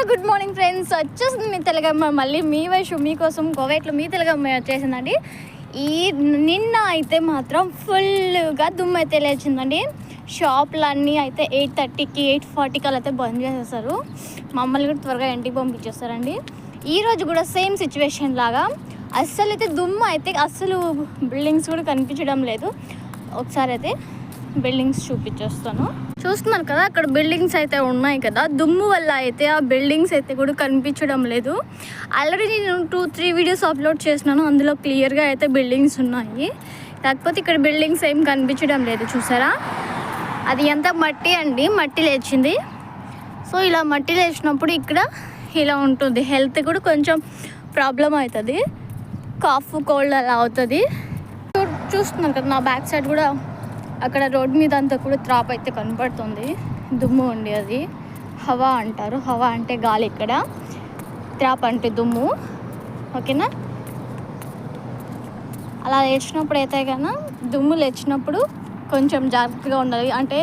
Good morning friends, వచ్చేసింది మీ తెలుగమ్మ. మళ్ళీ మీ వయసు మీకోసం కోవేట్లో మీ తెలుగమ్మ వచ్చేసిందండి. నిన్న అయితే మాత్రం ఫుల్గా దుమ్ము అయితే లేచిందండి. షాపులన్నీ అయితే 8:30కి 8:40కి అయితే బంద్ చేసేస్తారు. మమ్మల్ని కూడా త్వరగా ఇంటికి పంపించేస్తారండి. ఈరోజు కూడా సేమ్ సిచ్యువేషన్ లాగా అస్సలు అయితే దుమ్ము అయితే అస్సలు బిల్డింగ్స్ కూడా కనిపించడం లేదు. ఒకసారి అయితే బిల్డింగ్స్ చూపించేస్తాను. చూస్తున్నారు కదా, అక్కడ బిల్డింగ్స్ అయితే ఉన్నాయి కదా, దుమ్ము వల్ల అయితే ఆ బిల్డింగ్స్ అయితే కూడా కనిపించడం లేదు. ఆల్రెడీ నేను 2-3 వీడియోస్ అప్లోడ్ చేసినాను, అందులో క్లియర్గా అయితే బిల్డింగ్స్ ఉన్నాయి. కాకపోతే ఇక్కడ బిల్డింగ్స్ ఏం కనిపించడం లేదు. చూసారా, అది ఎంత మట్టి అండి, మట్టి లేచింది. సో ఇలా మట్టి లేచినప్పుడు ఇక్కడ ఇలా ఉంటుంది. హెల్త్ కూడా కొంచెం ప్రాబ్లం అవుతుంది, కాఫ్ కోల్డ్ అలా అవుతుంది. చూస్తున్నారు కదా, నా బ్యాక్ సైడ్ కూడా అక్కడ రోడ్ మీద అంతా కూడా త్రాప్ అయితే కనపడుతుంది. దుమ్ము ఉండి అది హవా అంటారు. హవా అంటే గాలి, ఇక్కడ త్రాప్ అంటే దుమ్ము. ఓకేనా, అలా లేచినప్పుడు అయితే కన్నా దుమ్ము లేచినప్పుడు కొంచెం జాగ్రత్తగా ఉండాలి. అంటే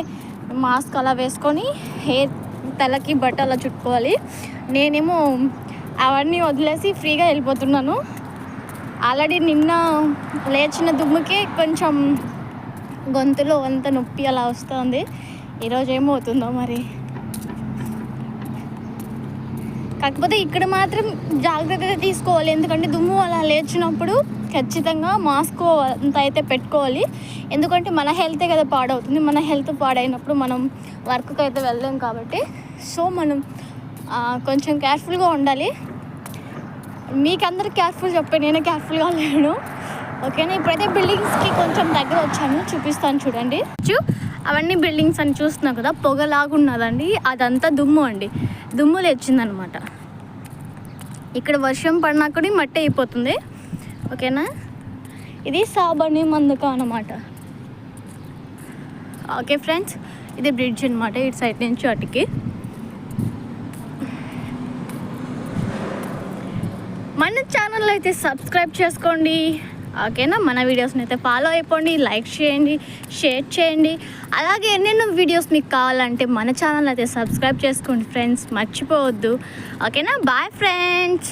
మాస్క్ అలా వేసుకొని తలకి బట్ట అలా చుట్టుకోవాలి. నేనేమో అవన్నీ వదిలేసి ఫ్రీగా వెళ్ళిపోతున్నాను. ఆల్రెడీ నిన్న లేచిన దుమ్ముకి కొంచెం గొంతులో అంత నొప్పి అలా వస్తుంది. ఈరోజు ఏమవుతుందో మరి. కాకపోతే ఇక్కడ మాత్రం జాగ్రత్తగా తీసుకోవాలి, ఎందుకంటే దుమ్ము అలా లేచినప్పుడు ఖచ్చితంగా మాస్క్ అంత అయితే పెట్టుకోవాలి. ఎందుకంటే మన హెల్తే కదా పాడవుతుంది. మన హెల్త్ పాడైనప్పుడు మనం వర్క్కి అయితే వెళ్ళలేం కాబట్టి, సో మనం కొంచెం కేర్ఫుల్గా ఉండాలి. మీకు అందరికి కేర్ఫుల్ చెప్పే, నేనే కేర్ఫుల్గా లేను. ఓకేనా, ఇప్పుడైతే బిల్డింగ్స్కి కొంచెం దగ్గర వచ్చాను, చూపిస్తాను చూడండి. అవన్నీ బిల్డింగ్స్ అని చూస్తున్నాం కదా, పొగలాగున్నదండి, అదంతా దుమ్ము అండి. దుమ్ము లేచిందనమాట. ఇక్కడ వర్షం పడినా కూడా మట్టి అయిపోతుంది. ఓకేనా, ఇది సాబని మందుక అనమాట. ఓకే ఫ్రెండ్స్, ఇది బ్రిడ్జ్ అనమాట, ఇటు సైడ్ నుంచి అటుకి. మన ఛానల్ అయితే సబ్స్క్రైబ్ చేసుకోండి. ఓకేనా, మన వీడియోస్ని అయితే ఫాలో అయిపోండి, లైక్ చేయండి, షేర్ చేయండి. అలాగే ఎన్నెన్నో వీడియోస్ మీకు కావాలంటే మన ఛానల్ అయితే సబ్స్క్రైబ్ చేసుకోండి ఫ్రెండ్స్, మర్చిపోవద్దు. ఓకేనా, బాయ్ ఫ్రెండ్స్.